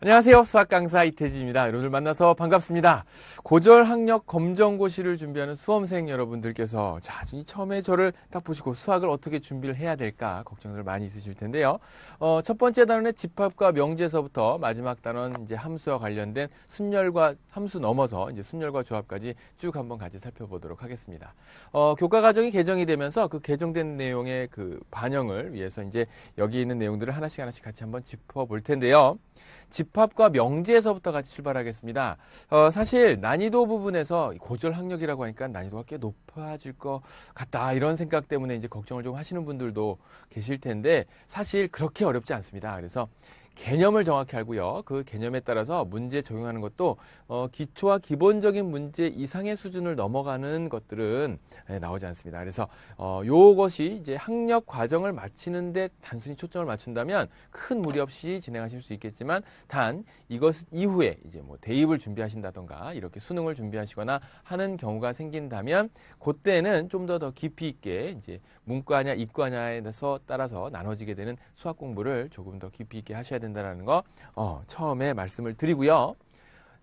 안녕하세요. 수학 강사 이태진입니다. 여러분들 만나서 반갑습니다. 고졸 학력 검정고시를 준비하는 수험생 여러분들께서 처음에 저를 딱 보시고 수학을 어떻게 준비를 해야 될까 걱정들 많이 있으실 텐데요. 첫 번째 단원의 집합과 명제에서부터 마지막 단원 이제 함수와 관련된 순열과 함수 넘어서 이제 순열과 조합까지 쭉 한번 같이 살펴보도록 하겠습니다. 교과 과정이 개정이 되면서 그 개정된 내용의 그 반영을 위해서 이제 여기 있는 내용들을 하나씩 같이 한번 짚어볼 텐데요. 집합과 명제에서부터 같이 출발하겠습니다. 사실 난이도 부분에서 고졸 학력이라고 하니까 난이도가 꽤 높아질 것 같다 이런 생각 때문에 이제 걱정을 좀 하시는 분들도 계실 텐데 사실 그렇게 어렵지 않습니다. 그래서 개념을 정확히 알고요. 그 개념에 따라서 문제 적용하는 것도 기초와 기본적인 문제 이상의 수준을 넘어가는 것들은 나오지 않습니다. 그래서 요것이 이제 학력 과정을 마치는데 단순히 초점을 맞춘다면 큰 무리 없이 진행하실 수 있겠지만 단 이것 이후에 이제 뭐 대입을 준비하신다던가 이렇게 수능을 준비하시거나 하는 경우가 생긴다면 그때는 좀 더 깊이 있게 이제 문과냐 이과냐에 따라서 나눠지게 되는 수학 공부를 조금 더 깊이 있게 하셔야 된다는 거 처음에 말씀을 드리고요.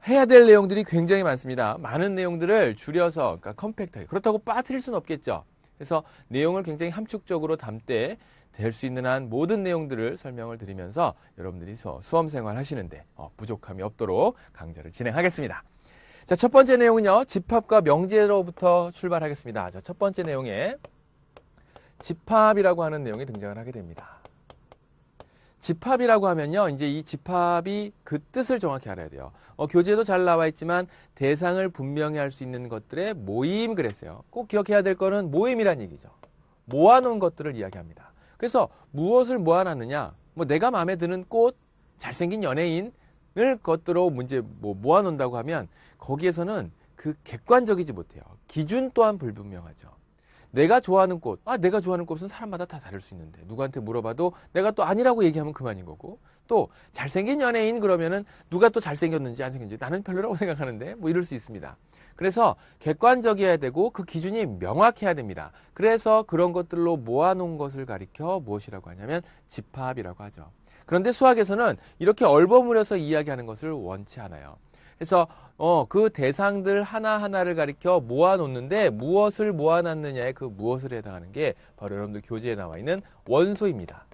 해야 될 내용들이 굉장히 많습니다. 많은 내용들을 줄여서 그러니까 컴팩트하게 그렇다고 빠뜨릴 수는 없겠죠. 그래서 내용을 굉장히 함축적으로 담되 될 수 있는 한 모든 내용들을 설명을 드리면서 여러분들이 수험생활 하시는데 부족함이 없도록 강좌를 진행하겠습니다. 자, 첫 번째 내용은요. 집합과 명제로부터 출발하겠습니다. 자, 첫 번째 내용에 집합이라고 하는 내용이 등장을 하게 됩니다. 집합이라고 하면요. 이제 이 집합이 그 뜻을 정확히 알아야 돼요. 교재에도 잘 나와 있지만 대상을 분명히 할 수 있는 것들의 모임 그랬어요. 꼭 기억해야 될 거는 모임이란 얘기죠. 모아놓은 것들을 이야기합니다. 그래서 무엇을 모아놨느냐? 뭐 내가 마음에 드는 꽃, 잘생긴 연예인을 것들로 문제 모아놓는다고 하면 거기에서는 그 객관적이지 못해요. 기준 또한 불분명하죠. 내가 좋아하는 꽃, 내가 좋아하는 꽃은 사람마다 다 다를 수 있는데 누구한테 물어봐도 내가 또 아니라고 얘기하면 그만인 거고 또 잘생긴 연예인 그러면은 누가 또 잘생겼는지 안 생겼는지 나는 별로라고 생각하는데 뭐 이럴 수 있습니다. 그래서 객관적이어야 되고 그 기준이 명확해야 됩니다. 그래서 그런 것들로 모아놓은 것을 가리켜 무엇이라고 하냐면 집합이라고 하죠. 그런데 수학에서는 이렇게 얼버무려서 이야기하는 것을 원치 않아요. 그래서 그 대상들 하나하나를 가리켜 모아놓는데 무엇을 모아놨느냐에 그 무엇을 해당하는 게 바로 여러분들 교재에 나와 있는 원소입니다.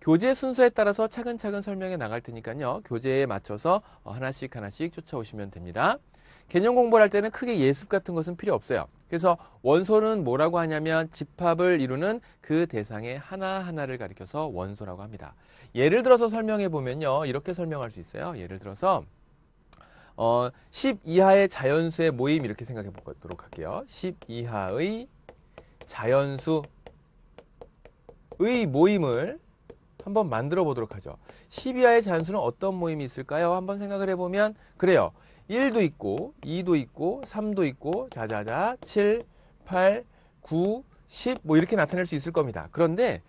교재 순서에 따라서 차근차근 설명해 나갈 테니까요. 교재에 맞춰서 하나씩 쫓아오시면 됩니다. 개념 공부를 할 때는 크게 예습 같은 것은 필요 없어요. 그래서 원소는 뭐라고 하냐면 집합을 이루는 그 대상의 하나하나를 가리켜서 원소라고 합니다. 예를 들어서 설명해 보면요. 이렇게 설명할 수 있어요. 예를 들어서 10 이하의 자연수의 모임 이렇게 생각해 보도록 할게요. 10 이하의 자연수의 모임을 한번 만들어 보도록 하죠. 10 이하의 자연수는 어떤 모임이 있을까요? 한번 생각을 해보면 그래요. 1도 있고 2도 있고 3도 있고 7, 8, 9, 10 뭐 이렇게 나타낼 수 있을 겁니다. 그런데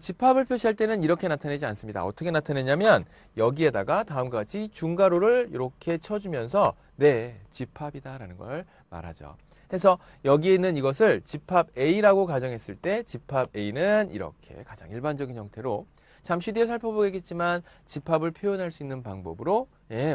집합을 표시할 때는 이렇게 나타내지 않습니다. 어떻게 나타내냐면 여기에다가 다음과 같이 중괄호를 이렇게 쳐주면서 네, 집합이다라는 걸 말하죠. 그래서 여기에 있는 이것을 집합 A라고 가정했을 때 집합 A는 이렇게 가장 일반적인 형태로 잠시 뒤에 살펴보겠지만 집합을 표현할 수 있는 방법으로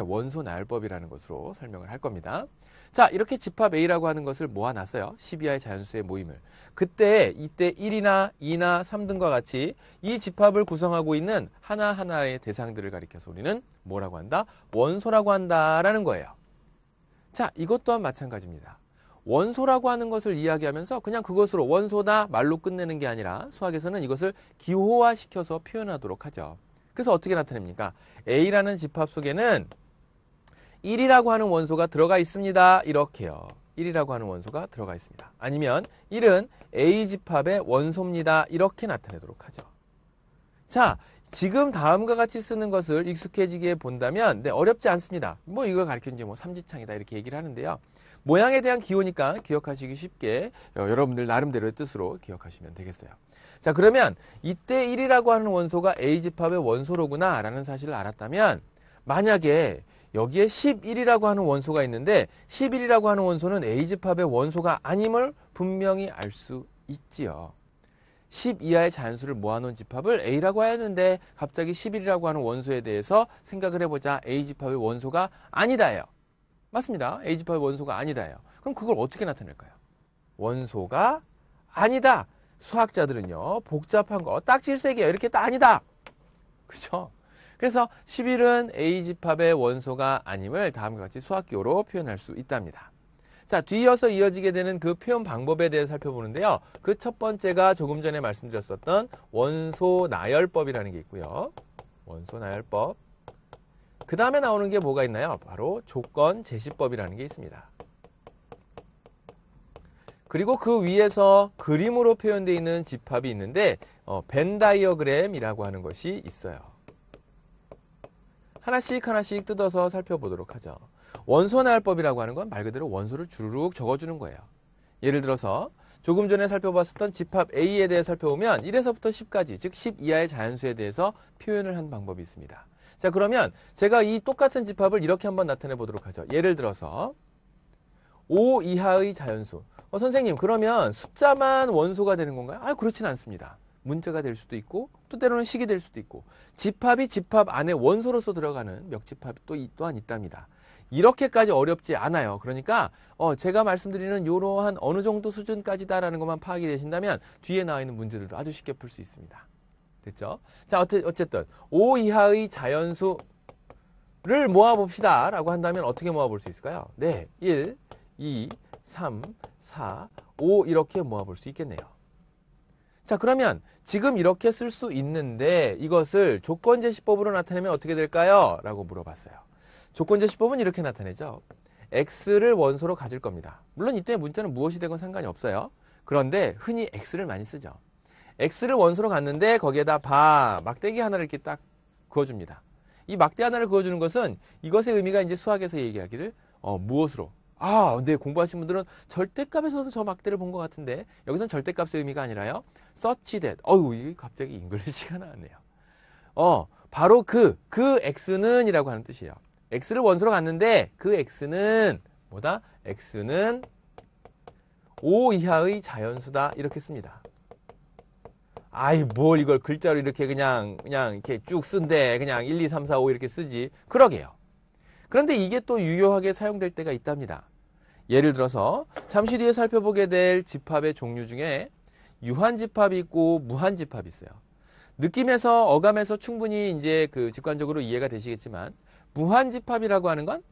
원소 나열법이라는 것으로 설명을 할 겁니다. 자, 이렇게 집합 A라고 하는 것을 모아놨어요. 10 이하의 자연수의 모임을. 이때 1이나 2나 3 등과 같이 이 집합을 구성하고 있는 하나하나의 대상들을 가리켜서 우리는 뭐라고 한다? 원소라고 한다라는 거예요. 자, 이것 또한 마찬가지입니다. 원소라고 하는 것을 이야기하면서 그냥 그것으로 원소다 말로 끝내는 게 아니라 수학에서는 이것을 기호화시켜서 표현하도록 하죠. 그래서 어떻게 나타냅니까? A라는 집합 속에는 1이라고 하는 원소가 들어가 있습니다. 이렇게요. 1이라고 하는 원소가 들어가 있습니다. 아니면 1은 A 집합의 원소입니다. 이렇게 나타내도록 하죠. 자, 지금 다음과 같이 쓰는 것을 익숙해지게 본다면 어렵지 않습니다. 이거 가리켜 이제 삼지창이다 이렇게 얘기를 하는데요. 모양에 대한 기호니까 기억하시기 쉽게 여러분들 나름대로의 뜻으로 기억하시면 되겠어요. 자, 그러면 이때 1이라고 하는 원소가 A 집합의 원소로구나 라는 사실을 알았다면 만약에 여기에 11이라고 하는 원소가 있는데 11이라고 하는 원소는 A 집합의 원소가 아님을 분명히 알 수 있지요. 10 이하의 자연수를 모아놓은 집합을 A라고 하였는데 갑자기 11이라고 하는 원소에 대해서 생각을 해보자. A집합의 원소가 아니다예요. 맞습니다. A집합의 원소가 아니다예요. 그럼 그걸 어떻게 나타낼까요? 원소가 아니다. 수학자들은요, 복잡한 거 딱질색이에요. 이렇게 딱 아니다. 그죠? 그래서 11은 A집합의 원소가 아님을 다음과 같이 수학기호로 표현할 수 있답니다. 자, 뒤이어서 이어지게 되는 그 표현 방법에 대해 살펴보는데요. 그 첫 번째가 조금 전에 말씀드렸었던 원소 나열법이라는 게 있고요. 원소 나열법. 그 다음에 나오는 게 뭐가 있나요? 바로 조건 제시법이라는 게 있습니다. 그리고 그 위에서 그림으로 표현되어 있는 집합이 있는데 벤 다이어그램이라고 하는 것이 있어요. 하나씩 하나씩 뜯어서 살펴보도록 하죠. 원소 나열법이라고 하는 건 말 그대로 원소를 주르륵 적어주는 거예요. 예를 들어서 조금 전에 살펴봤었던 집합 A에 대해 살펴보면 1에서부터 10까지, 즉 10 이하의 자연수에 대해서 표현을 한 방법이 있습니다. 자, 그러면 제가 이 똑같은 집합을 이렇게 한번 나타내 보도록 하죠. 예를 들어서 5 이하의 자연수. 선생님, 그러면 숫자만 원소가 되는 건가요? 그렇지는 않습니다. 문자가 될 수도 있고 또 때로는 식이 될 수도 있고 집합이 집합 안에 원소로서 들어가는 멱집합이 또한 있답니다. 이렇게까지 어렵지 않아요. 그러니까 제가 말씀드리는 이러한 어느 정도 수준까지다라는 것만 파악이 되신다면 뒤에 나와 있는 문제들도 아주 쉽게 풀 수 있습니다. 됐죠? 자, 어쨌든 5 이하의 자연수를 모아봅시다 라고 한다면 어떻게 모아볼 수 있을까요? 네, 1, 2, 3, 4, 5 이렇게 모아볼 수 있겠네요. 자, 그러면 지금 이렇게 쓸 수 있는데 이것을 조건제시법으로 나타내면 어떻게 될까요? 라고 물어봤어요. 조건제시법은 이렇게 나타내죠. x를 원소로 가질 겁니다. 물론 이때 문자는 무엇이 되건 상관이 없어요. 그런데 흔히 x를 많이 쓰죠. x를 원소로 갔는데 거기에다 막대기 하나를 이렇게 딱 그어줍니다. 이 막대 하나를 그어주는 것은 이것의 의미가 이제 수학에서 얘기하기를 무엇으로? 근데 공부하신 분들은 절대값에서도 저 막대를 본 것 같은데 여기서는 절대값의 의미가 아니라요. such that. 이게 갑자기 잉글리시가 나왔네요. 바로 그 x는 이라고 하는 뜻이에요. x를 원소로 갔는데 그 x는 뭐다? x는 5 이하의 자연수다. 이렇게 씁니다. 뭘 이걸 글자로 이렇게 그냥 이렇게 쭉 쓴데 그냥 1, 2, 3, 4, 5 이렇게 쓰지. 그러게요. 그런데 이게 또 유효하게 사용될 때가 있답니다. 예를 들어서 잠시 뒤에 살펴보게 될 집합의 종류 중에 유한집합이 있고 무한집합이 있어요. 느낌에서 어감에서 충분히 이제 그 직관적으로 이해가 되시겠지만 무한집합이라고 하는 건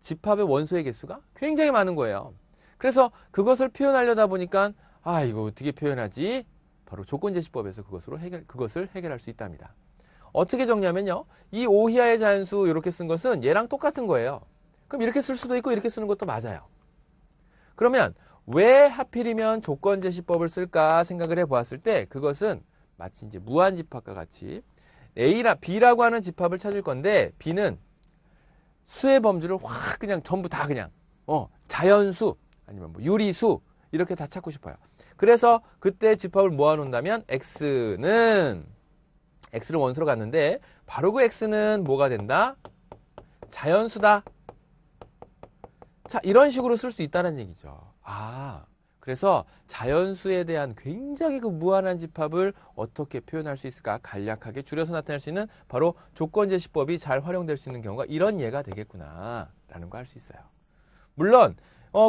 집합의 원소의 개수가 굉장히 많은 거예요. 그래서 그것을 표현하려다 보니까 이거 어떻게 표현하지? 바로 조건제시법에서 그것을 해결할 수 있답니다. 어떻게 정리하면요. 이 5 이하의 자연수 이렇게 쓴 것은 얘랑 똑같은 거예요. 그럼 이렇게 쓸 수도 있고 이렇게 쓰는 것도 맞아요. 그러면 왜 하필이면 조건제시법을 쓸까 생각을 해보았을 때 그것은 마치 이제 무한집합과 같이 B라고 하는 집합을 찾을 건데 B는 수의 범주를 확 그냥 전부 다 그냥 자연수 아니면 뭐 유리수 이렇게 다 찾고 싶어요. 그래서 그때 집합을 모아놓는다면 X를 원소로 갔는데 바로 그 X는 뭐가 된다? 자연수다. 자, 이런 식으로 쓸 수 있다는 얘기죠. 그래서 자연수에 대한 굉장히 그 무한한 집합을 어떻게 표현할 수 있을까 간략하게 줄여서 나타낼 수 있는 바로 조건제시법이 잘 활용될 수 있는 경우가 이런 예가 되겠구나 라는 거 알 수 있어요. 물론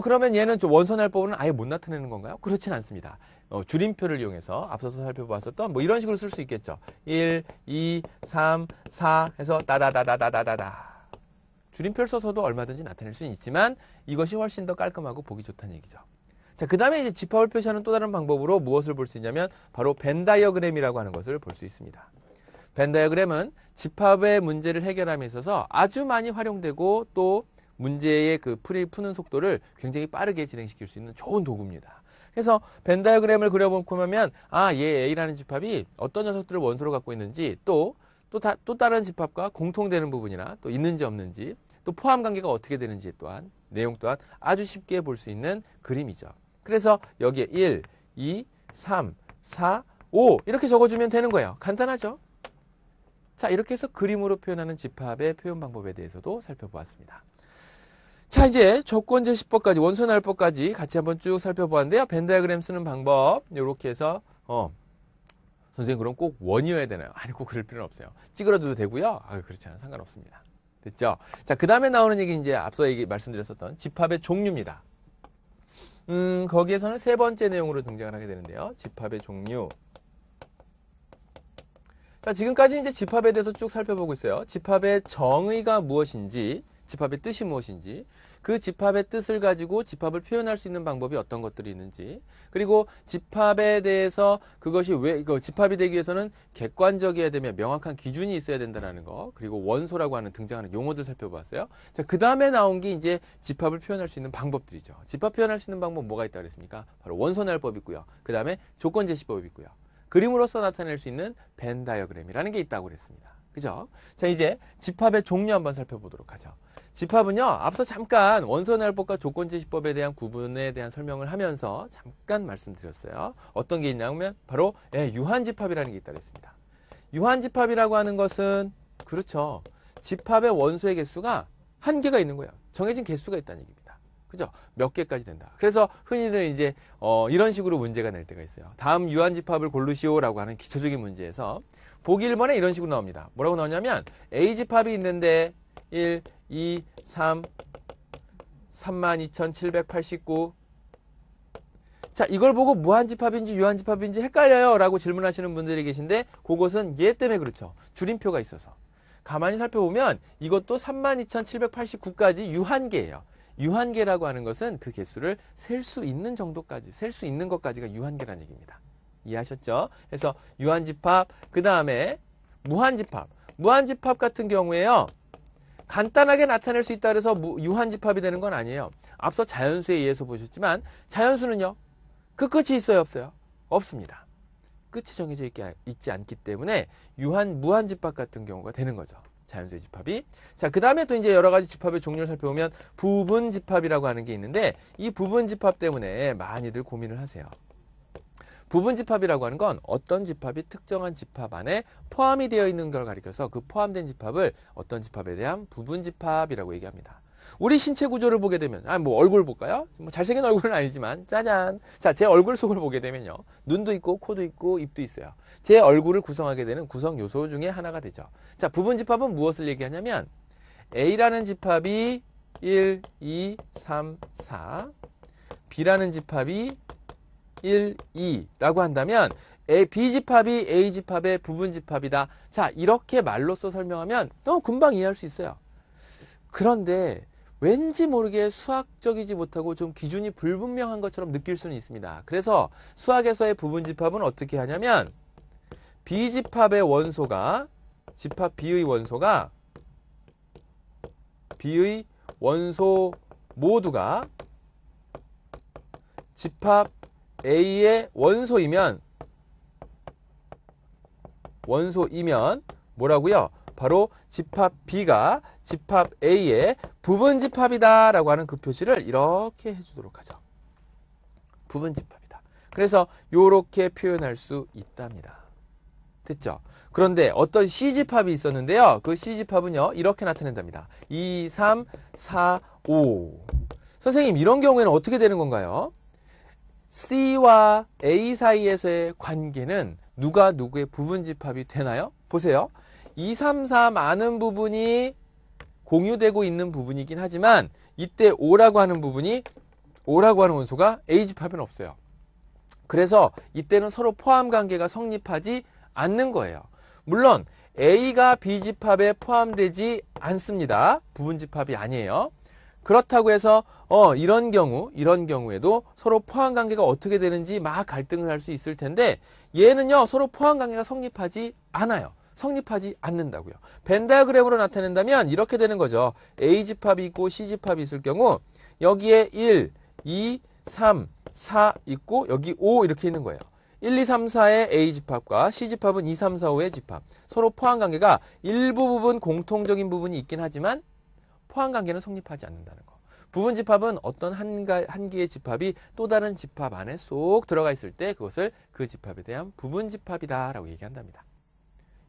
그러면 얘는 원소날법은 아예 못 나타내는 건가요? 그렇진 않습니다. 줄임표를 이용해서 앞서서 살펴봤었던 뭐 이런 식으로 쓸 수 있겠죠. 1, 2, 3, 4 해서 따다다다다다다다. 줄임표를 써서도 얼마든지 나타낼 수는 있지만 이것이 훨씬 더 깔끔하고 보기 좋다는 얘기죠. 자, 그 다음에 이제 집합을 표시하는 또 다른 방법으로 무엇을 볼 수 있냐면 바로 벤 다이어그램이라고 하는 것을 볼 수 있습니다. 벤 다이어그램은 집합의 문제를 해결함에 있어서 아주 많이 활용되고 또 문제의 그 푸는 속도를 굉장히 빠르게 진행시킬 수 있는 좋은 도구입니다. 그래서 벤 다이어그램을 그려보면 얘 A라는 집합이 어떤 녀석들을 원소로 갖고 있는지 또 다른 집합과 공통되는 부분이나 또 있는지 없는지 또 포함 관계가 어떻게 되는지 또한 내용 또한 아주 쉽게 볼 수 있는 그림이죠. 그래서 여기에 1, 2, 3, 4, 5 이렇게 적어주면 되는 거예요. 간단하죠? 자, 이렇게 해서 그림으로 표현하는 집합의 표현 방법에 대해서도 살펴보았습니다. 자, 이제 조건제시법까지 원소나열법까지 같이 한번 쭉 살펴보았는데요. 벤 다이어그램 쓰는 방법 이렇게 해서 선생님 그럼 꼭 원이어야 되나요? 아니 꼭 그럴 필요는 없어요. 찌그러도 되고요. 그렇지 않아요. 상관없습니다. 됐죠? 자, 그 다음에 나오는 얘기 이제 앞서 말씀드렸었던 집합의 종류입니다. 거기에서는 세 번째 내용으로 등장을 하게 되는데요. 집합의 종류. 자, 지금까지 이제 집합에 대해서 쭉 살펴보고 있어요. 집합의 정의가 무엇인지, 집합의 뜻이 무엇인지, 그 집합의 뜻을 가지고 집합을 표현할 수 있는 방법이 어떤 것들이 있는지, 그리고 집합에 대해서 그것이 왜, 집합이 되기 위해서는 객관적이어야 되며 명확한 기준이 있어야 된다는 거, 그리고 원소라고 하는 등장하는 용어들 살펴봤어요. 자, 그 다음에 나온 게 이제 집합을 표현할 수 있는 방법들이죠. 집합 표현할 수 있는 방법 뭐가 있다고 그랬습니까? 바로 원소날법이 있고요. 그 다음에 조건제시법이 있고요. 그림으로써 나타낼 수 있는 벤 다이어그램이라는 게 있다고 그랬습니다. 그죠? 자, 이제 집합의 종류 한번 살펴보도록 하죠. 집합은요, 앞서 잠깐 원소날법과 조건제시법에 대한 구분에 대한 설명을 하면서 잠깐 말씀드렸어요. 어떤 게 있냐면 바로 유한집합이라는 게 있다고 했습니다. 유한집합이라고 하는 것은 그렇죠. 집합의 원소의 개수가 한계가 있는 거예요. 정해진 개수가 있다는 얘기입니다. 그죠? 몇 개까지 된다. 그래서 흔히들 이제 이런 식으로 문제가 낼 때가 있어요. 다음 유한집합을 고르시오라고 하는 기초적인 문제에서 보기 1번에 이런 식으로 나옵니다. 뭐라고 나오냐면 A집합이 있는데 1, 2, 3, 32,789. 자, 이걸 보고 무한집합인지 유한집합인지 헷갈려요 라고 질문하시는 분들이 계신데 그것은 얘 때문에 그렇죠. 줄임표가 있어서. 가만히 살펴보면 이것도 32,789까지 유한계예요. 유한계라고 하는 것은 그 개수를 셀 수 있는 정도까지, 셀 수 있는 것까지가 유한계라는 얘기입니다. 이해하셨죠? 그래서 유한집합, 그 다음에 무한집합. 무한집합 같은 경우에요. 간단하게 나타낼 수 있다 그래서 유한집합이 되는 건 아니에요. 앞서 자연수에 의해서 보셨지만 자연수는요. 그 끝이 있어요? 없어요? 없습니다. 끝이 정해져 있지 않기 때문에 무한집합 같은 경우가 되는 거죠. 자연수의 집합이. 자, 그 다음에 또 이제 여러 가지 집합의 종류를 살펴보면 부분집합이라고 하는 게 있는데 이 부분집합 때문에 많이들 고민을 하세요. 부분집합이라고 하는 건 어떤 집합이 특정한 집합 안에 포함이 되어 있는 걸 가리켜서 그 포함된 집합을 어떤 집합에 대한 부분집합이라고 얘기합니다. 우리 신체 구조를 보게 되면 뭐 얼굴 볼까요? 뭐 잘생긴 얼굴은 아니지만 짜잔. 자, 제 얼굴 속을 보게 되면요. 눈도 있고 코도 있고 입도 있어요. 제 얼굴을 구성하게 되는 구성 요소 중에 하나가 되죠. 자, 부분집합은 무엇을 얘기하냐면 A라는 집합이 1, 2, 3, 4 B라는 집합이 1, 2라고 한다면 B집합이 A집합의 부분집합이다. 자, 이렇게 말로써 설명하면 너무 금방 이해할 수 있어요. 그런데 왠지 모르게 수학적이지 못하고 좀 기준이 불분명한 것처럼 느낄 수는 있습니다. 그래서 수학에서의 부분집합은 어떻게 하냐면 B집합의 원소가 집합 B의 원소가 B의 원소 모두가 집합 A의 원소이면 뭐라고요? 바로 집합 B가 집합 A의 부분집합이다 라고 하는 그 표시를 이렇게 해주도록 하죠. 부분집합이다. 그래서 이렇게 표현할 수 있답니다. 됐죠? 그런데 어떤 C집합이 있었는데요. 그 C집합은요. 이렇게 나타낸답니다. 2, 3, 4, 5. 선생님 이런 경우에는 어떻게 되는 건가요? C와 A 사이에서의 관계는 누가 누구의 부분집합이 되나요? 보세요. 2, 3, 4 많은 부분이 공유되고 있는 부분이긴 하지만 이때 5라고 하는 원소가 A집합에는 없어요. 그래서 이때는 서로 포함 관계가 성립하지 않는 거예요. 물론 A가 B집합에 포함되지 않습니다. 부분집합이 아니에요. 그렇다고 해서 이런 경우에도 서로 포함 관계가 어떻게 되는지 막 갈등을 할 수 있을 텐데 얘는요 서로 포함 관계가 성립하지 않아요. 성립하지 않는다고요. 벤 다이어그램으로 나타낸다면 이렇게 되는 거죠. A집합이 있고 C집합이 있을 경우 여기에 1, 2, 3, 4 있고 여기 5 이렇게 있는 거예요. 1, 2, 3, 4의 A집합과 C집합은 2, 3, 4, 5의 집합. 서로 포함 관계가 일부 부분 공통적인 부분이 있긴 하지만 포함 관계는 성립하지 않는다는 거. 부분집합은 어떤 한 개의 집합이 또 다른 집합 안에 쏙 들어가 있을 때 그것을 그 집합에 대한 부분집합이다 라고 얘기한답니다.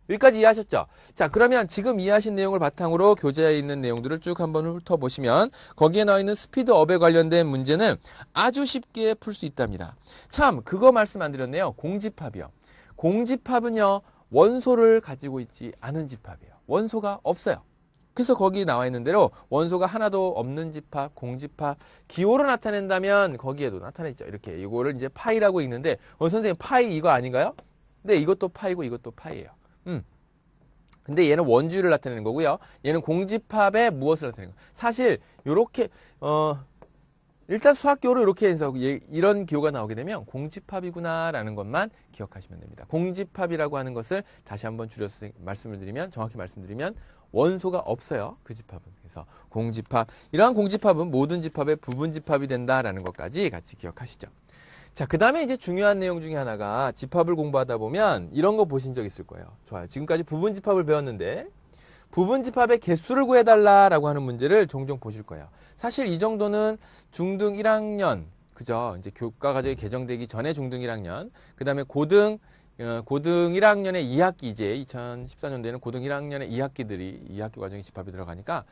여기까지 이해하셨죠? 자, 그러면 지금 이해하신 내용을 바탕으로 교재에 있는 내용들을 쭉 한번 훑어보시면 거기에 나와 있는 스피드업에 관련된 문제는 아주 쉽게 풀 수 있답니다. 참, 그거 말씀 안 드렸네요. 공집합이요. 공집합은요, 원소를 가지고 있지 않은 집합이에요. 원소가 없어요. 그래서 거기 나와 있는 대로 원소가 하나도 없는 집합, 공집합, 기호로 나타낸다면 거기에도 나타내죠. 이렇게 이거를 이제 파이라고 읽는데, 선생님 파이 이거 아닌가요? 네, 이것도 파이고 이것도 파이예요. 근데 얘는 원주를 나타내는 거고요. 얘는 공집합의 무엇을 나타내는 거예요. 사실 요렇게 일단 수학교로 이렇게 해서 이런 기호가 나오게 되면 공집합이구나라는 것만 기억하시면 됩니다. 공집합이라고 하는 것을 다시 한번 줄여서 말씀을 드리면, 정확히 말씀드리면 원소가 없어요. 그 집합은. 그래서 공집합, 이러한 공집합은 모든 집합의 부분집합이 된다라는 것까지 같이 기억하시죠. 자, 그 다음에 이제 중요한 내용 중에 하나가 집합을 공부하다 보면 이런 거 보신 적 있을 거예요. 좋아요. 지금까지 부분집합을 배웠는데 부분집합의 개수를 구해달라라고 하는 문제를 종종 보실 거예요. 사실 이 정도는 중등 1학년, 그죠? 이제 교과 과정이 개정되기 전에 중등 1학년, 그 다음에 고등 1학년의 2학기, 이제 2014년도에는 고등 1학년의 2학기 과정에 집합이 들어가니까,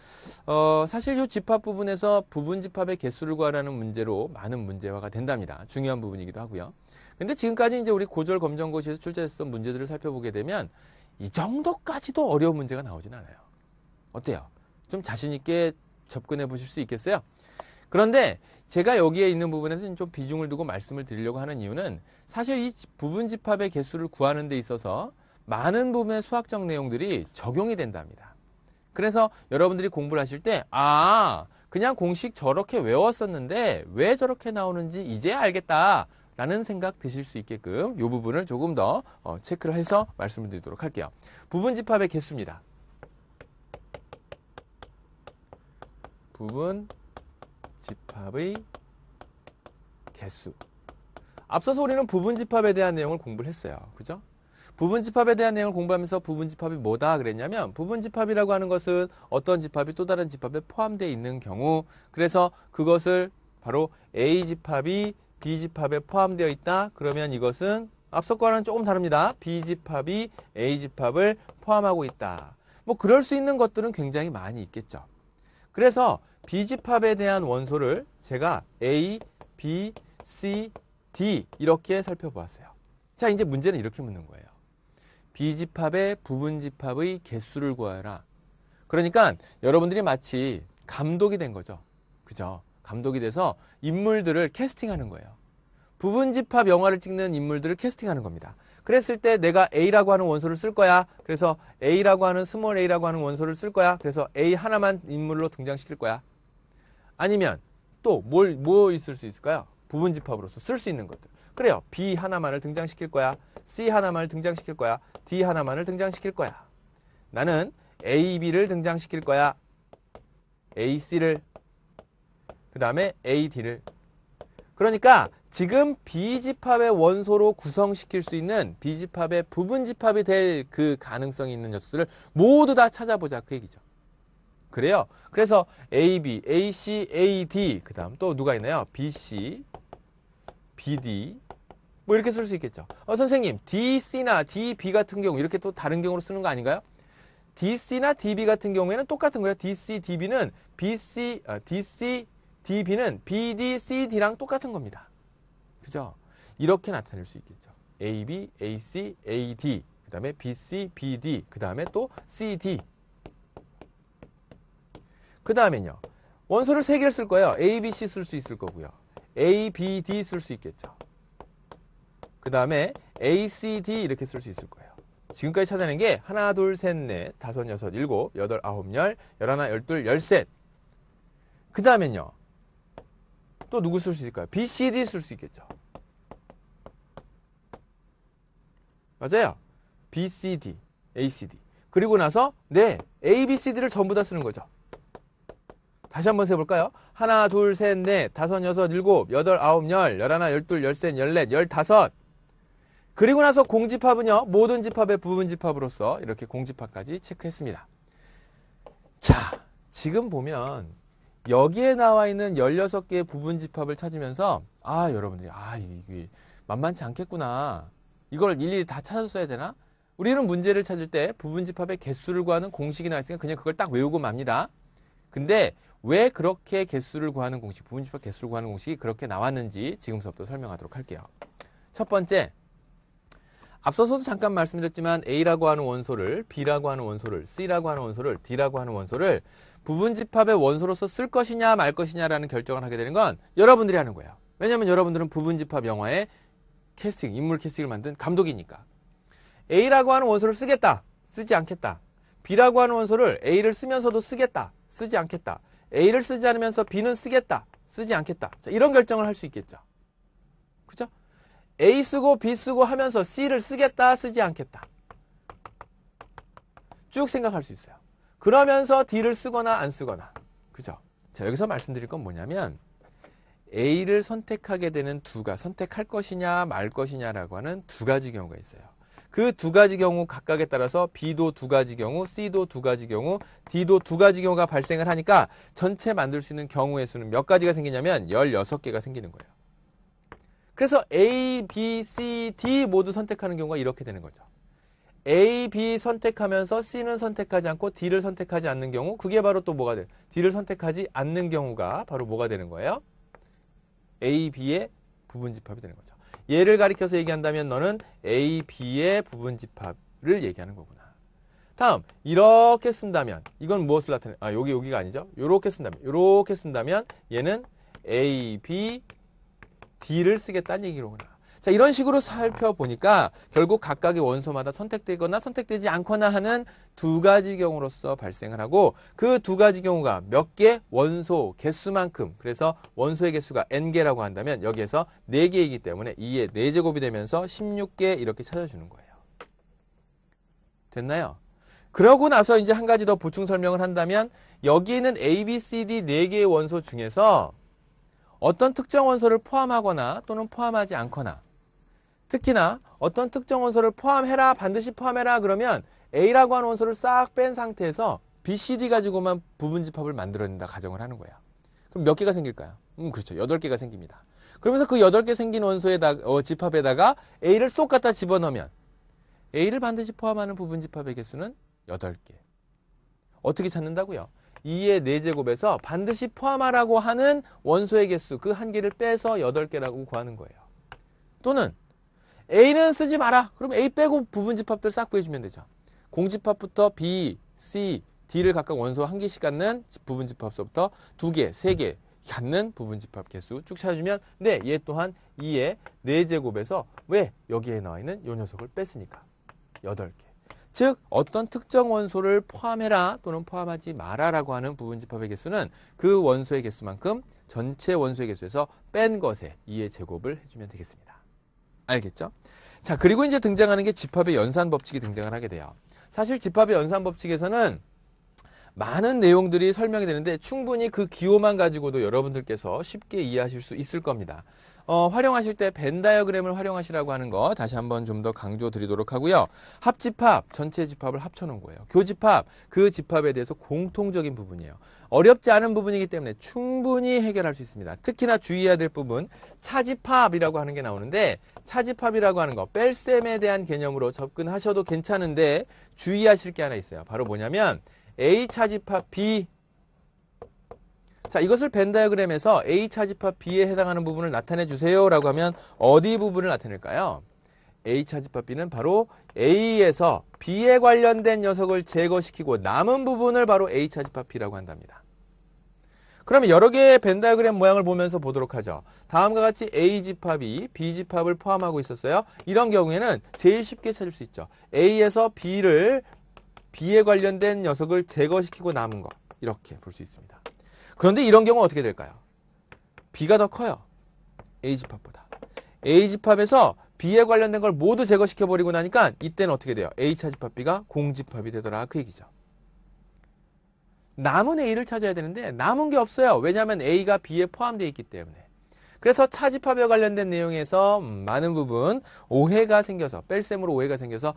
사실 이 집합 부분에서 부분집합의 개수를 구하라는 문제로 많은 문제화가 된답니다. 중요한 부분이기도 하고요. 근데 지금까지 이제 우리 고졸 검정고시에서 출제했었던 문제들을 살펴보게 되면 이 정도까지도 어려운 문제가 나오진 않아요. 어때요? 좀 자신있게 접근해 보실 수 있겠어요? 그런데 제가 여기에 있는 부분에서 좀 비중을 두고 말씀을 드리려고 하는 이유는 사실 이 부분집합의 개수를 구하는 데 있어서 많은 부분의 수학적 내용들이 적용이 된답니다. 그래서 여러분들이 공부를 하실 때, 그냥 공식 저렇게 외웠었는데 왜 저렇게 나오는지 이제 알겠다 라는 생각 드실 수 있게끔 이 부분을 조금 더 체크를 해서 말씀을 드리도록 할게요. 부분집합의 개수입니다. 부분집합의 개수. 앞서서 우리는 부분집합에 대한 내용을 공부를 했어요. 그죠? 부분집합에 대한 내용을 공부하면서 부분집합이 뭐다 그랬냐면, 부분집합이라고 하는 것은 어떤 집합이 또 다른 집합에 포함되어 있는 경우, 그래서 그것을 바로 A집합이 B집합에 포함되어 있다. 그러면 이것은 앞서 거와는 조금 다릅니다. B집합이 A집합을 포함하고 있다. 뭐 그럴 수 있는 것들은 굉장히 많이 있겠죠. 그래서 B집합에 대한 원소를 제가 A, B, C, D 이렇게 살펴보았어요. 자, 이제 문제는 이렇게 묻는 거예요. B집합의 부분집합의 개수를 구하라. 그러니까 여러분들이 마치 감독이 된 거죠. 그죠? 감독이 돼서 인물들을 캐스팅하는 거예요. 부분집합 영화를 찍는 인물들을 캐스팅하는 겁니다. 그랬을 때 내가 A라고 하는 원소를 쓸 거야. 그래서 A라고 하는 스몰 a라고 하는 원소를 쓸 거야. 그래서 A 하나만 인물로 등장시킬 거야. 아니면 또 뭐 있을 수 있을까요? 부분집합으로서 쓸 수 있는 것들. 그래요. B 하나만을 등장시킬 거야. C 하나만을 등장시킬 거야. D 하나만을 등장시킬 거야. 나는 A, B를 등장시킬 거야. A, C를. 그 다음에 A, D를. 그러니까 지금 B집합의 원소로 구성시킬 수 있는 B집합의 부분집합이 될 그 가능성이 있는 녀석들을 모두 다 찾아보자 그 얘기죠. 그래요. 그래서 AB, AC, AD, 그 다음 또 누가 있나요? BC, BD 뭐 이렇게 쓸 수 있겠죠. 선생님 DC나 DB 같은 경우 이렇게 또 다른 경우로 쓰는 거 아닌가요? DC나 DB 같은 경우에는 똑같은 거예요. DC, DB는 DC, DB는 BD, CD랑 똑같은 겁니다. 그죠? 이렇게 나타낼 수 있겠죠. AB, AC, AD, 그 다음에 BC, BD, 그 다음에 또 CD. 그 다음에요. 원소를 3개를 쓸 거예요. A, B, C 쓸 수 있을 거고요. A, B, D 쓸 수 있겠죠. 그 다음에 A, C, D 이렇게 쓸 수 있을 거예요. 지금까지 찾아낸 게 하나, 둘, 셋, 넷, 다섯, 여섯, 일곱, 여덟, 아홉, 열, 열하나, 열둘, 열셋. 그 다음엔요. 또 누구 쓸 수 있을까요? B, C, D 쓸 수 있겠죠. 맞아요. B, C, D, A, C, D. 그리고 나서 A, B, C, D를 전부 다 쓰는 거죠. 다시 한번 세볼까요? 하나, 둘, 셋, 넷, 다섯, 여섯, 일곱, 여덟, 아홉, 열, 열하나, 열둘, 열셋, 열넷, 열다섯. 그리고 나서 공집합은요. 모든 집합의 부분집합으로서 이렇게 공집합까지 체크했습니다. 자, 지금 보면 여기에 나와 있는 16개의 부분집합을 찾으면서 여러분들이 이게 만만치 않겠구나. 이걸 일일이 다 찾아서 써야 되나? 우리는 문제를 찾을 때 부분집합의 개수를 구하는 공식이 나와 있으니까 그냥 그걸 딱 외우고 맙니다. 근데 왜 그렇게 개수를 구하는 공식, 부분집합 개수를 구하는 공식이 그렇게 나왔는지 지금부터 설명하도록 할게요. 첫 번째, 앞서서도 잠깐 말씀드렸지만 A라고 하는 원소를 B라고 하는 원소를 C라고 하는 원소를 D라고 하는 원소를 부분집합의 원소로서 쓸 것이냐 말 것이냐라는 결정을 하게 되는 건 여러분들이 하는 거예요. 왜냐하면 여러분들은 부분집합 영화의 캐스팅, 인물 캐스팅을 만든 감독이니까. A라고 하는 원소를 쓰겠다, 쓰지 않겠다. B라고 하는 원소를 A를 쓰면서도 쓰겠다, 쓰지 않겠다. A를 쓰지 않으면서 B는 쓰겠다, 쓰지 않겠다. 자, 이런 결정을 할 수 있겠죠. 그죠? A 쓰고 B 쓰고 하면서 C를 쓰겠다, 쓰지 않겠다. 쭉 생각할 수 있어요. 그러면서 D를 쓰거나 안 쓰거나. 그죠? 자, 여기서 말씀드릴 건 뭐냐면 A를 선택하게 되는 선택할 것이냐 말 것이냐라고 하는 두 가지 경우가 있어요. 그 두 가지 경우 각각에 따라서 B도 두 가지 경우, C도 두 가지 경우, D도 두 가지 경우가 발생을 하니까 전체 만들 수 있는 경우의 수는 몇 가지가 생기냐면 16개가 생기는 거예요. 그래서 A, B, C, D 모두 선택하는 경우가 이렇게 되는 거죠. A, B 선택하면서 C는 선택하지 않고 D를 선택하지 않는 경우, 그게 바로 또 뭐가 돼요? D를 선택하지 않는 경우가 바로 뭐가 되는 거예요? A, B의 부분집합이 되는 거죠. 얘를 가리켜서 얘기한다면 너는 A, B의 부분집합을 얘기하는 거구나. 다음, 이렇게 쓴다면 이건 무엇을 나타내? 여기가 아니죠. 요렇게 쓴다면 얘는 A, B, D를 쓰겠다는 얘기로구나. 자, 이런 식으로 살펴보니까 결국 각각의 원소마다 선택되거나 선택되지 않거나 하는 두 가지 경우로서 발생을 하고 그 두 가지 경우가 몇 개? 원소 개수만큼. 그래서 원소의 개수가 n개라고 한다면 여기에서 4개이기 때문에 2의 4제곱이 되면서 16개 이렇게 찾아주는 거예요. 됐나요? 그러고 나서 이제 한 가지 더 보충 설명을 한다면 여기에는 A, B, C, D 4개의 원소 중에서 어떤 특정 원소를 포함하거나 또는 포함하지 않거나 특히나 어떤 특정 원소를 포함해라, 반드시 포함해라 그러면 A라고 하는 원소를 싹 뺀 상태에서 B, C, D 가지고만 부분집합을 만들어낸다 가정을 하는 거야. 그럼 몇 개가 생길까요? 그렇죠. 8개가 생깁니다. 그러면서 그 8개 생긴 집합에다가 A를 쏙 갖다 집어넣으면 A를 반드시 포함하는 부분집합의 개수는 8개. 어떻게 찾는다고요? 2의 4제곱에서 반드시 포함하라고 하는 원소의 개수 그 한 개를 빼서 8개라고 구하는 거예요. 또는 A는 쓰지 마라. 그럼 A 빼고 부분집합들 싹 구해주면 되죠. 공집합부터 B, C, D를 각각 원소 한 개씩 갖는 부분집합서부터 2개, 3개 갖는 부분집합 개수 쭉 찾아주면 네, 얘 또한 2의 4제곱에서 왜? 여기에 나와 있는 요 녀석을 뺐으니까 8개. 즉 어떤 특정 원소를 포함해라 또는 포함하지 마라라고 하는 부분집합의 개수는 그 원소의 개수만큼 전체 원소의 개수에서 뺀 것에 2의 제곱을 해주면 되겠습니다. 알겠죠? 자, 그리고 이제 등장하는 게 집합의 연산 법칙이 등장을 하게 돼요. 사실 집합의 연산 법칙에서는 많은 내용들이 설명이 되는데 충분히 그 기호만 가지고도 여러분들께서 쉽게 이해하실 수 있을 겁니다. 활용하실 때 벤 다이어그램을 활용하시라고 하는 거 다시 한번 좀 더 강조 드리도록 하고요. 합집합, 전체 집합을 합쳐놓은 거예요. 교집합, 그 집합에 대해서 공통적인 부분이에요. 어렵지 않은 부분이기 때문에 충분히 해결할 수 있습니다. 특히나 주의해야 될 부분, 차집합이라고 하는 게 나오는데 차집합이라고 하는 거, 뺄셈에 대한 개념으로 접근하셔도 괜찮은데 주의하실 게 하나 있어요. 바로 뭐냐면 A 차집합 B. 자, 이것을 벤 다이어그램에서 A 차집합 B에 해당하는 부분을 나타내 주세요 라고 하면 어디 부분을 나타낼까요? A 차집합 B는 바로 A에서 B에 관련된 녀석을 제거시키고 남은 부분을 바로 A 차집합 B라고 한답니다. 그러면 여러 개의 벤 다이어그램 모양을 보면서 보도록 하죠. 다음과 같이 A 집합이 B 집합을 포함하고 있었어요. 이런 경우에는 제일 쉽게 찾을 수 있죠. A에서 B에 관련된 녀석을 제거시키고 남은 거 이렇게 볼 수 있습니다. 그런데 이런 경우는 어떻게 될까요? B가 더 커요. A집합보다. A집합에서 B에 관련된 걸 모두 제거시켜버리고 나니까 이때는 어떻게 돼요? A차집합 B가 공집합이 되더라 그 얘기죠. 남은 A를 찾아야 되는데 남은 게 없어요. 왜냐하면 A가 B에 포함되어 있기 때문에. 그래서 차집합에 관련된 내용에서 많은 부분 오해가 생겨서 뺄셈으로 오해가 생겨서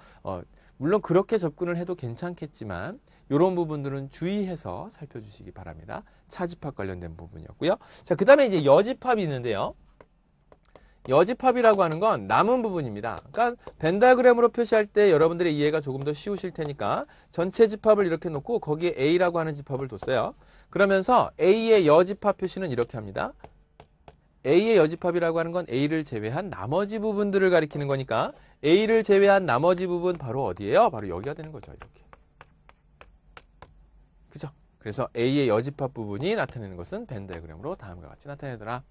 물론 그렇게 접근을 해도 괜찮겠지만 이런 부분들은 주의해서 살펴주시기 바랍니다. 차집합 관련된 부분이었고요. 자, 그 다음에 이제 여집합이 있는데요. 여집합이라고 하는 건 남은 부분입니다. 그러니까 벤 다이어그램으로 표시할 때 여러분들의 이해가 조금 더 쉬우실 테니까 전체 집합을 이렇게 놓고 거기에 A라고 하는 집합을 뒀어요. 그러면서 A의 여집합 표시는 이렇게 합니다. A의 여집합이라고 하는 건 A를 제외한 나머지 부분들을 가리키는 거니까 A를 제외한 나머지 부분 바로 어디예요? 바로 여기가 되는 거죠. 이렇게. 그죠? 그래서 A의 여집합 부분이 나타내는 것은 벤 다이어그램으로 다음과 같이 나타내더라.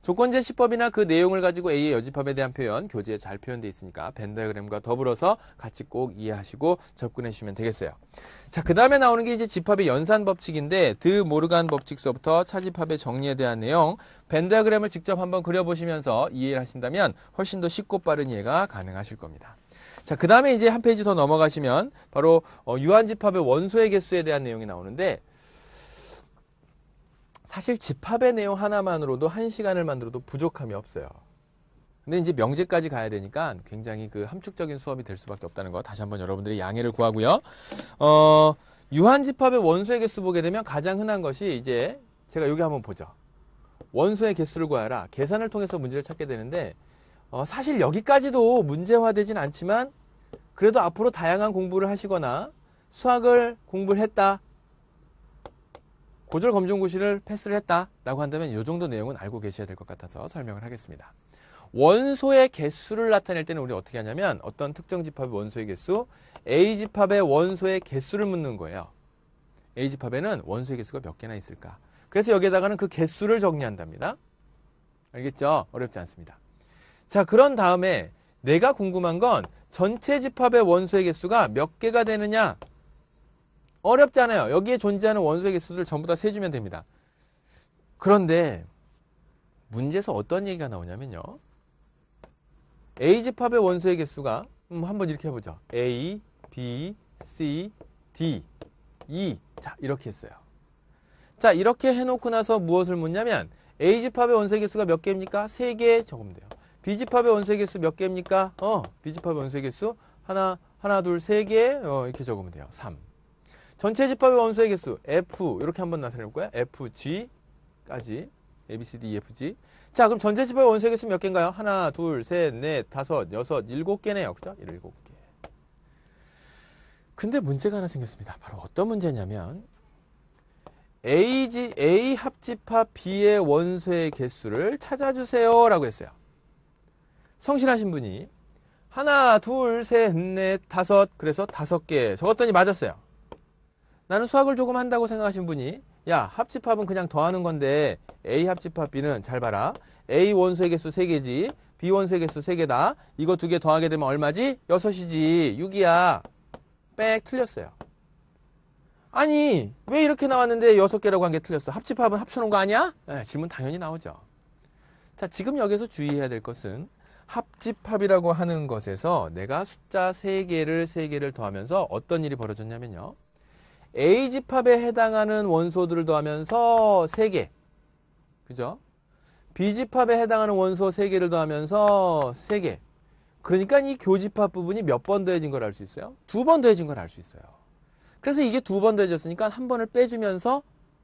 조건제 시법이나 그 내용을 가지고 A의 여집합에 대한 표현, 교재에 잘 표현되어 있으니까 벤 다이어그램과 더불어서 같이 꼭 이해하시고 접근해 주시면 되겠어요. 자, 그 다음에 나오는 게 이제 집합의 연산 법칙인데 드 모르간 법칙서부터 차집합의 정리에 대한 내용, 벤 다이어그램을 직접 한번 그려보시면서 이해를 하신다면 훨씬 더 쉽고 빠른 이해가 가능하실 겁니다. 자, 그 다음에 이제 한 페이지 더 넘어가시면 바로 유한집합의 원소의 개수에 대한 내용이 나오는데 사실 집합의 내용 하나만으로도 1시간을 만들어도 부족함이 없어요. 근데 이제 명제까지 가야 되니까 굉장히 그 함축적인 수업이 될 수밖에 없다는 거 다시 한번 여러분들이 양해를 구하고요. 유한집합의 원소의 개수 보게 되면 가장 흔한 것이 이제 제가 여기 한번 보죠. 원소의 개수를 구하라. 계산을 통해서 문제를 찾게 되는데 사실 여기까지도 문제화되진 않지만 그래도 앞으로 다양한 공부를 하시거나 수학을 공부를 했다. 고절 검정고시를 패스를 했다라고 한다면 이 정도 내용은 알고 계셔야 될 것 같아서 설명을 하겠습니다. 원소의 개수를 나타낼 때는 우리 어떻게 하냐면 어떤 특정 집합의 원소의 개수, A집합의 원소의 개수를 묻는 거예요. A집합에는 원소의 개수가 몇 개나 있을까? 그래서 여기에다가는 그 개수를 정리한답니다. 알겠죠? 어렵지 않습니다. 자, 그런 다음에 내가 궁금한 건 전체 집합의 원소의 개수가 몇 개가 되느냐? 어렵지 않아요. 여기에 존재하는 원소의 개수들 전부 다 세주면 됩니다. 그런데 문제에서 어떤 얘기가 나오냐면요. A집합의 원소의 개수가 한번 이렇게 해보죠. A, B, C, D, E. 자, 이렇게 했어요. 자, 이렇게 해놓고 나서 무엇을 묻냐면 A집합의 원소의 개수가 몇 개입니까? 3개 적으면 돼요. B집합의 원소의 개수 몇 개입니까? B집합의 원소의 개수 하나, 둘, 3개 이렇게 적으면 돼요. 3. 전체 집합의 원소의 개수 F 이렇게 한번 나타낼 거야. FG까지 A, B, C, D, E, F, G. 자, 그럼 전체 집합의 원소의 개수 몇 개인가요? 하나, 둘, 셋, 넷, 다섯, 여섯, 7개네요. 그죠? 7개. 근데 문제가 하나 생겼습니다. 바로 어떤 문제냐면 A 합집합 B의 원소의 개수를 찾아주세요 라고 했어요. 성실하신 분이 하나, 둘, 셋, 넷, 다섯 그래서 5개 적었더니 맞았어요. 나는 수학을 조금 한다고 생각하신 분이 야, 합집합은 그냥 더하는 건데 A 합집합 B는 잘 봐라. A 원소의 개수 3개지. B 원소의 개수 3개다. 이거 2개 더하게 되면 얼마지? 6이지. 6이야. 빽 틀렸어요. 아니 왜 이렇게 나왔는데 6개라고 한 게 틀렸어? 합집합은 합쳐놓은 거 아니야? 네, 질문 당연히 나오죠. 자, 지금 여기서 주의해야 될 것은 합집합이라고 하는 것에서 내가 숫자 3개를 더하면서 어떤 일이 벌어졌냐면요. A집합에 해당하는 원소들을 더하면서 3개. 그죠? B집합에 해당하는 원소 3개를 더하면서 3개. 그러니까 이 교집합 부분이 몇 번 더해진 걸 알 수 있어요? 2번 더해진 걸 알 수 있어요. 그래서 이게 2번 더해졌으니까 한 번을 빼주면서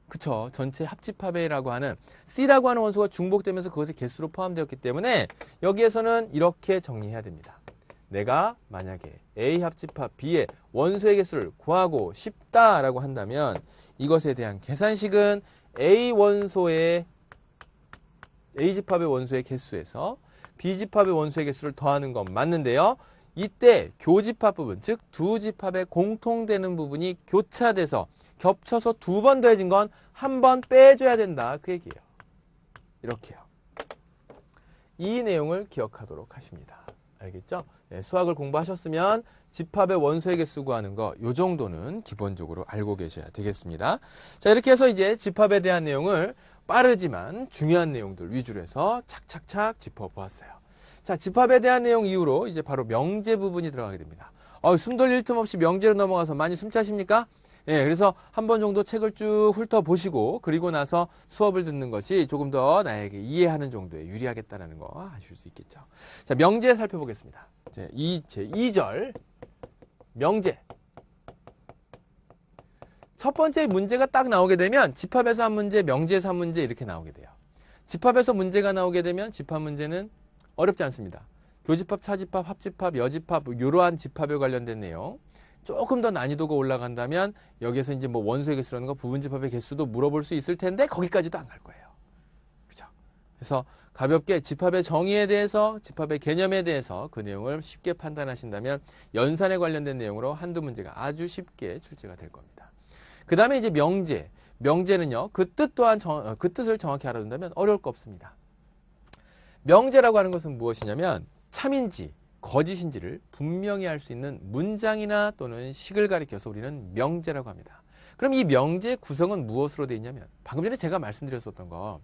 그쵸? 전체 합집합이라고 하는 C라고 하는 원소가 중복되면서 그것의 개수로 포함되었기 때문에 여기에서는 이렇게 정리해야 됩니다. 내가 만약에 A 합집합 B의 원소의 개수를 구하고 싶다라고 한다면 이것에 대한 계산식은 A집합의 원소의 개수에서 B집합의 원소의 개수를 더하는 건 맞는데요. 이때 교집합 부분, 즉 두 집합의 공통되는 부분이 교차돼서 겹쳐서 2번 더해진 건 한 번 빼줘야 된다. 그 얘기예요. 이렇게요. 이 내용을 기억하도록 하십니다. 알겠죠? 네, 수학을 공부하셨으면 집합의 원소의 개수 구하는 거 요 정도는 기본적으로 알고 계셔야 되겠습니다. 자, 이렇게 해서 이제 집합에 대한 내용을 빠르지만 중요한 내용들 위주로 해서 착착착 짚어보았어요. 자, 집합에 대한 내용 이후로 이제 바로 명제 부분이 들어가게 됩니다. 숨 돌릴 틈 없이 명제로 넘어가서 많이 숨차십니까? 예, 그래서 한 번 정도 책을 쭉 훑어보시고 그리고 나서 수업을 듣는 것이 조금 더 나에게 이해하는 정도에 유리하겠다는 거 아실 수 있겠죠. 자, 명제 살펴보겠습니다. 제 2절 명제. 첫 번째 문제가 딱 나오게 되면 집합에서 한 문제, 명제에서 한 문제 이렇게 나오게 돼요. 집합에서 문제가 나오게 되면 집합 문제는 어렵지 않습니다. 교집합, 차집합, 합집합, 여집합 이러한 집합에 관련된 내용. 조금 더 난이도가 올라간다면 여기에서 이제 뭐 원소의 개수라는 거 부분집합의 개수도 물어볼 수 있을 텐데 거기까지도 안 갈 거예요. 그죠? 그래서 가볍게 집합의 정의에 대해서, 집합의 개념에 대해서 그 내용을 쉽게 판단하신다면 연산에 관련된 내용으로 한두 문제가 아주 쉽게 출제가 될 겁니다. 그 다음에 이제 명제. 명제는요, 그 뜻 또한 그 뜻을 정확히 알아둔다면 어려울 거 없습니다. 명제라고 하는 것은 무엇이냐면 참인지 거짓인지를 분명히 알 수 있는 문장이나 또는 식을 가리켜서 우리는 명제라고 합니다. 그럼 이 명제의 구성은 무엇으로 되어 있냐면 방금 전에 제가 말씀드렸었던 거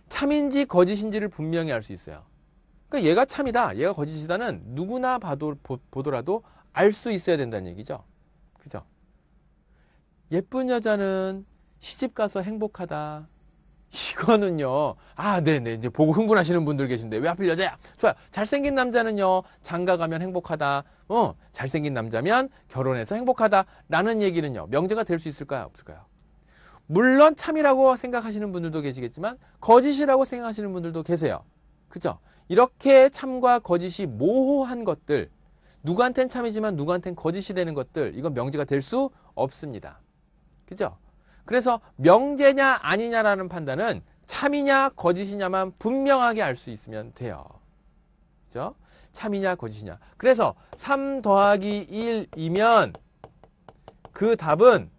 참인지 거짓인지를 분명히 알 수 있어요. 그러니까 얘가 참이다, 얘가 거짓이다는 누구나 보더라도 알 수 있어야 된다는 얘기죠. 그죠? 예쁜 여자는 시집 가서 행복하다. 이거는요, 네네, 이제 보고 흥분하시는 분들 계신데, 왜 하필 여자야? 좋아요. 잘생긴 남자는요, 장가 가면 행복하다. 잘생긴 남자면 결혼해서 행복하다. 라는 얘기는요, 명제가 될 수 있을까요? 없을까요? 물론 참이라고 생각하시는 분들도 계시겠지만, 거짓이라고 생각하시는 분들도 계세요. 그죠? 이렇게 참과 거짓이 모호한 것들, 누구한텐 참이지만 누구한텐 거짓이 되는 것들, 이건 명제가 될 수 없습니다. 그죠? 그래서 명제냐 아니냐라는 판단은 참이냐 거짓이냐만 분명하게 알 수 있으면 돼요. 그죠? 참이냐 거짓이냐. 그래서 3 더하기 1이면 그 답은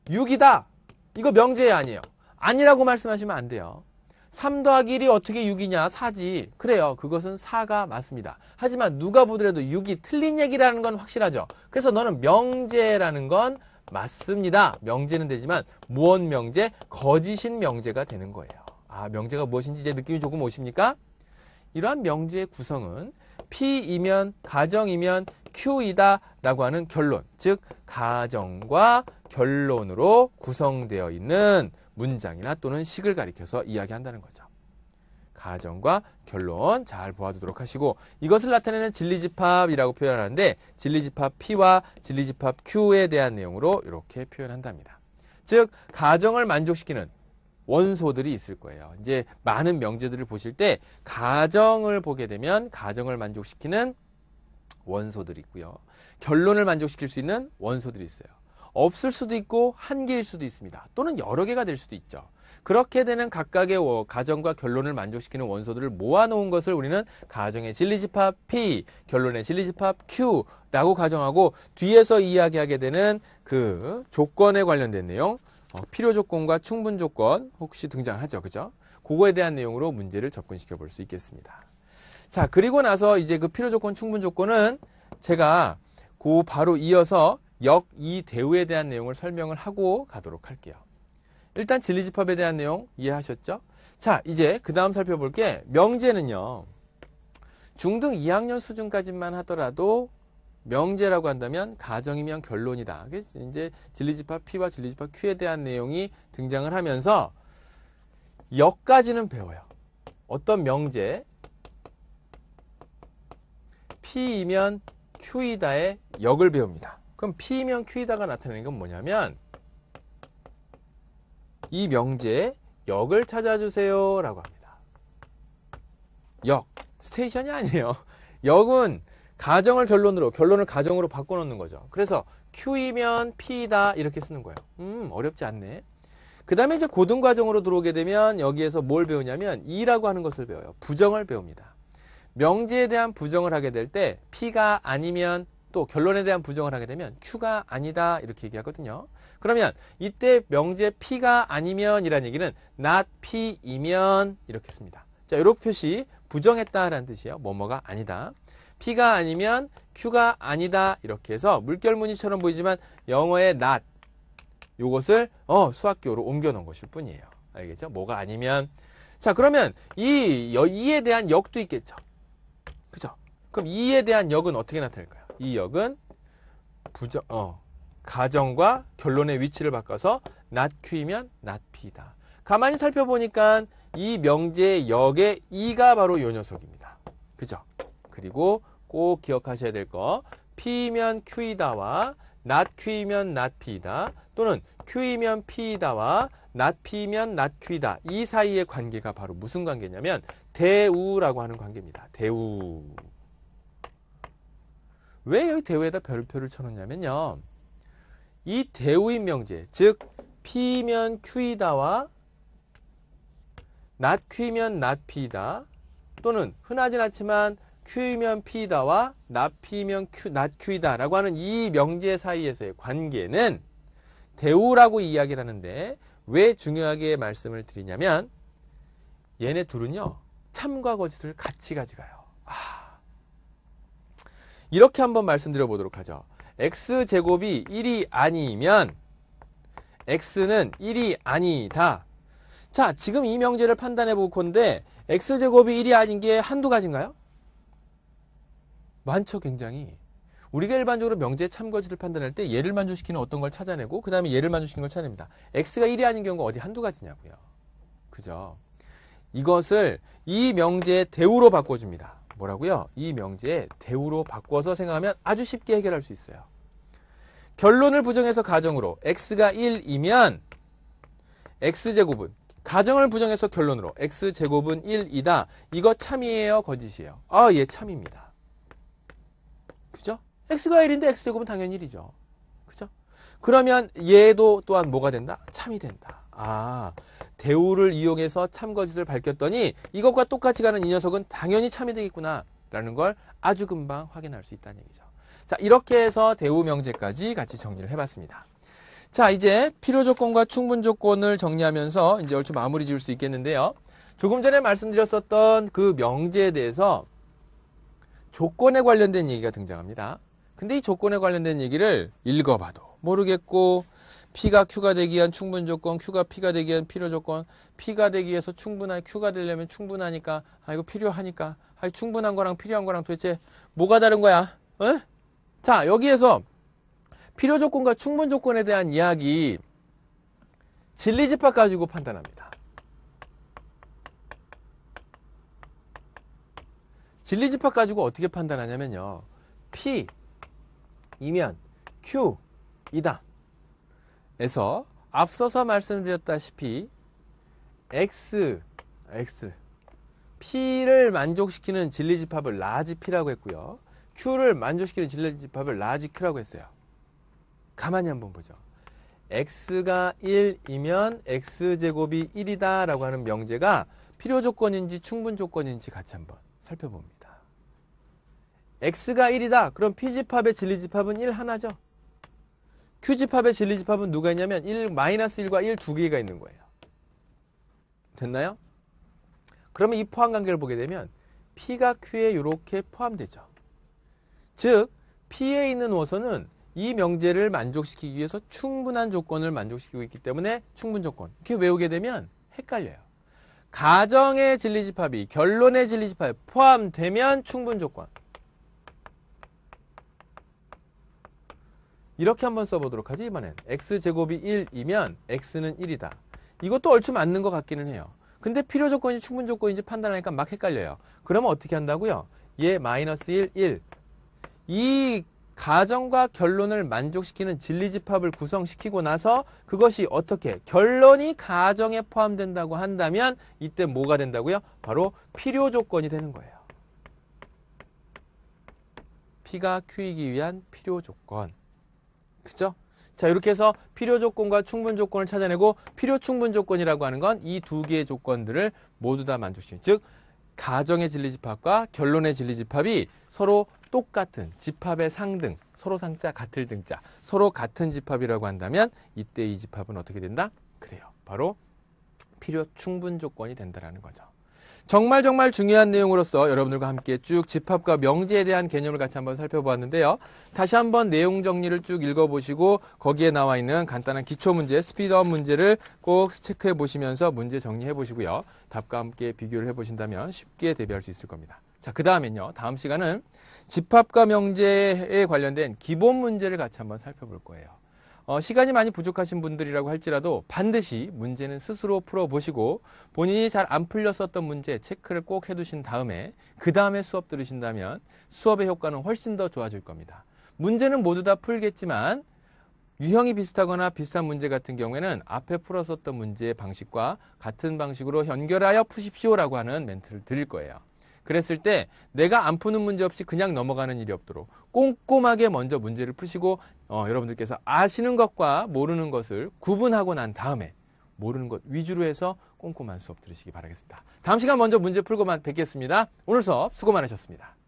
6이다. 이거 명제야 아니에요. 아니라고 말씀하시면 안 돼요. 3 더하기 1이 어떻게 6이냐? 4지. 그래요. 그것은 4가 맞습니다. 하지만 누가 보더라도 6이 틀린 얘기라는 건 확실하죠. 그래서 너는 명제라는 건 맞습니다. 명제는 되지만 무언 명제? 거짓인 명제가 되는 거예요. 명제가 무엇인지 이제 느낌이 조금 오십니까? 이러한 명제의 구성은 P이면 가정이면 Q이다 라고 하는 결론, 즉 가정과 결론으로 구성되어 있는 문장이나 또는 식을 가리켜서 이야기한다는 거죠. 가정과 결론 잘 보아두도록 하시고, 이것을 나타내는 진리집합이라고 표현하는데 진리집합 P와 진리집합 Q에 대한 내용으로 이렇게 표현한답니다. 즉 가정을 만족시키는 원소들이 있을 거예요. 이제 많은 명제들을 보실 때 가정을 보게 되면 가정을 만족시키는 원소들이 있고요. 결론을 만족시킬 수 있는 원소들이 있어요. 없을 수도 있고 한 개일 수도 있습니다. 또는 여러 개가 될 수도 있죠. 그렇게 되는 각각의 가정과 결론을 만족시키는 원소들을 모아놓은 것을 우리는 가정의 진리집합 P, 결론의 진리집합 Q라고 가정하고, 뒤에서 이야기하게 되는 그 조건에 관련된 내용, 필요 조건과 충분 조건 혹시 등장하죠. 그죠? 그거에 대한 내용으로 문제를 접근시켜 볼 수 있겠습니다. 자, 그리고 나서 이제 그 필요 조건, 충분 조건은 제가 바로 이어서 이 대우에 대한 내용을 설명을 하고 가도록 할게요. 일단 진리집합에 대한 내용 이해하셨죠? 자, 이제 그 다음 살펴볼 게 명제는요. 중등 2학년 수준까지만 하더라도 명제라고 한다면 가정이면 결론이다. 이제 진리집합 P와 진리집합 Q에 대한 내용이 등장을 하면서 역까지는 배워요. 어떤 명제 P이면 Q이다의 역을 배웁니다. 그럼 P이면 Q이다가 나타내는 건 뭐냐면 이 명제의 역을 찾아주세요 라고 합니다. 역, 스테이션이 아니에요. 역은 가정을 결론으로, 결론을 가정으로 바꿔놓는 거죠. 그래서 Q이면 P이다 이렇게 쓰는 거예요. 어렵지 않네. 그 다음에 이제 고등과정으로 들어오게 되면 여기에서 뭘 배우냐면 E라고 하는 것을 배워요. 부정을 배웁니다. 명제에 대한 부정을 하게 될 때 P가 아니면, 또 결론에 대한 부정을 하게 되면 Q가 아니다 이렇게 얘기하거든요. 그러면 이때 명제 P가 아니면 이란 얘기는 not P이면 이렇게 씁니다. 자, 이렇게 표시 부정했다라는 뜻이에요. 뭐뭐가 아니다. P가 아니면 Q가 아니다 이렇게 해서 물결무늬처럼 보이지만 영어의 not 요것을 수학교로 옮겨 놓은 것일 뿐이에요. 알겠죠? 뭐가 아니면. 자, 그러면 이에 대한 역도 있겠죠. 그죠? 그럼 이에 대한 역은 어떻게 나타날까요? 이 역은 가정과 결론의 위치를 바꿔서 not Q이면 not P다. 가만히 살펴보니까 이 명제의 역의 E가 바로 요 녀석입니다. 그죠? 그리고 꼭 기억하셔야 될 거, P이면 Q이다와 not Q이면 not P이다, 또는 Q이면 P이다와 not P이면 not Q이다. 이 사이의 관계가 바로 무슨 관계냐면 대우라고 하는 관계입니다. 대우. 왜 여기 대우에다 별표를 쳐놓냐면요. 이 대우인 명제, 즉 P면 Q이다와 not Q이면 not P이다. 또는 흔하진 않지만 Q이면 P다와 not P면 not Q이다 라고 하는 이 명제 사이에서의 관계는 대우라고 이야기를 하는데 왜 중요하게 말씀을 드리냐면 얘네 둘은요 참과 거짓을 같이 가져가요. 이렇게 한번 말씀드려 보도록 하죠. x제곱이 1이 아니면 x는 1이 아니다. 자, 지금 이 명제를 판단해 볼 건데 x제곱이 1이 아닌 게 한두 가지인가요? 많죠, 굉장히. 우리가 일반적으로 명제의 참거짓을 판단할 때 얘를 만족시키는 어떤 걸 찾아내고 그 다음에 얘를 만족시키는 걸 찾아냅니다. x가 1이 아닌 경우가 어디 한두 가지냐고요. 그죠? 이것을 이 명제의 대우로 바꿔줍니다. 뭐라고요? 이 명제의 대우로 바꿔서 생각하면 아주 쉽게 해결할 수 있어요. 결론을 부정해서 가정으로 x가 1이면 x제곱은 가정을 부정해서 결론으로 x제곱은 1이다. 이거 참이에요? 거짓이에요? 얘 참입니다. 그죠? x가 1인데 x제곱은 당연히 1이죠. 그죠? 그러면 얘도 또한 뭐가 된다? 참이 된다. 대우를 이용해서 참거짓을 밝혔더니 이것과 똑같이 가는 이 녀석은 당연히 참이 되겠구나 라는 걸 아주 금방 확인할 수 있다는 얘기죠. 자, 이렇게 해서 대우 명제까지 같이 정리를 해봤습니다. 자, 이제 필요 조건과 충분 조건을 정리하면서 이제 얼추 마무리 지을 수 있겠는데요. 조금 전에 말씀드렸었던 그 명제에 대해서 조건에 관련된 얘기가 등장합니다. 근데 이 조건에 관련된 얘기를 읽어봐도 모르겠고 P가 Q가 되기 위한 충분 조건, Q가 P가 되기 위한 필요 조건, P가 되기 위해서 충분한 Q가 되려면 충분하니까 이거 필요하니까 충분한 거랑 필요한 거랑 도대체 뭐가 다른 거야? 자, 여기에서 필요 조건과 충분 조건에 대한 이야기 진리집합 가지고 판단합니다. 진리집합 가지고 어떻게 판단하냐면요. P이면 Q이다. 에서 앞서서 말씀드렸다시피 P를 만족시키는 진리집합을 라지 P라고 했고요. Q를 만족시키는 진리집합을 라지 Q라고 했어요. 가만히 한번 보죠. X가 1이면 X제곱이 1이다 라고 하는 명제가 필요 조건인지 충분 조건인지 같이 한번 살펴봅니다. X가 1이다. 그럼 P집합의 진리집합은 1 하나죠. Q집합의 진리집합은 누가 있냐면 -1과 1 두 개가 있는 거예요. 됐나요? 그러면 이 포함관계를 보게 되면 P가 Q에 이렇게 포함되죠. 즉 P에 있는 호선은 이 명제를 만족시키기 위해서 충분한 조건을 만족시키고 있기 때문에 충분 조건. 이렇게 외우게 되면 헷갈려요. 가정의 진리집합이 결론의 진리집합에 포함되면 충분 조건. 이렇게 한번 써보도록 하지. 이번엔 x제곱이 1이면 x는 1이다. 이것도 얼추 맞는 것 같기는 해요. 근데 필요 조건인지 충분 조건인지 판단하니까 막 헷갈려요. 그러면 어떻게 한다고요? 얘 -1, 1. 이 가정과 결론을 만족시키는 진리집합을 구성시키고 나서 그것이 어떻게 결론이 가정에 포함된다고 한다면 이때 뭐가 된다고요? 바로 필요 조건이 되는 거예요. P가 Q이기 위한 필요 조건. 그죠? 자, 이렇게 해서 필요 조건과 충분 조건을 찾아내고 필요 충분 조건이라고 하는 건 이 두 개의 조건들을 모두 다 만족시키는, 즉 가정의 진리집합과 결론의 진리집합이 서로 똑같은 집합의 상등, 서로 상자 같을 등자, 서로 같은 집합이라고 한다면 이때 이 집합은 어떻게 된다? 그래요. 바로 필요 충분 조건이 된다라는 거죠. 정말 중요한 내용으로서 여러분들과 함께 쭉 집합과 명제에 대한 개념을 같이 한번 살펴보았는데요. 다시 한번 내용 정리를 쭉 읽어보시고 거기에 나와 있는 간단한 기초문제, 스피드업 문제를 꼭 체크해 보시면서 문제 정리해 보시고요. 답과 함께 비교를 해보신다면 쉽게 대비할 수 있을 겁니다. 자, 그 다음엔요. 다음 시간은 집합과 명제에 관련된 기본 문제를 같이 한번 살펴볼 거예요. 시간이 많이 부족하신 분들이라고 할지라도 반드시 문제는 스스로 풀어보시고 본인이 잘 안 풀렸었던 문제 체크를 꼭 해두신 다음에 그 다음에 수업 들으신다면 수업의 효과는 훨씬 더 좋아질 겁니다. 문제는 모두 다 풀겠지만 유형이 비슷하거나 비슷한 문제 같은 경우에는 앞에 풀었었던 문제의 방식과 같은 방식으로 연결하여 푸십시오라고 하는 멘트를 드릴 거예요. 그랬을 때 내가 안 푸는 문제 없이 그냥 넘어가는 일이 없도록 꼼꼼하게 먼저 문제를 푸시고 여러분들께서 아시는 것과 모르는 것을 구분하고 난 다음에 모르는 것 위주로 해서 꼼꼼한 수업 들으시기 바라겠습니다. 다음 시간 먼저 문제 풀고만 뵙겠습니다. 오늘 수업 수고 많으셨습니다.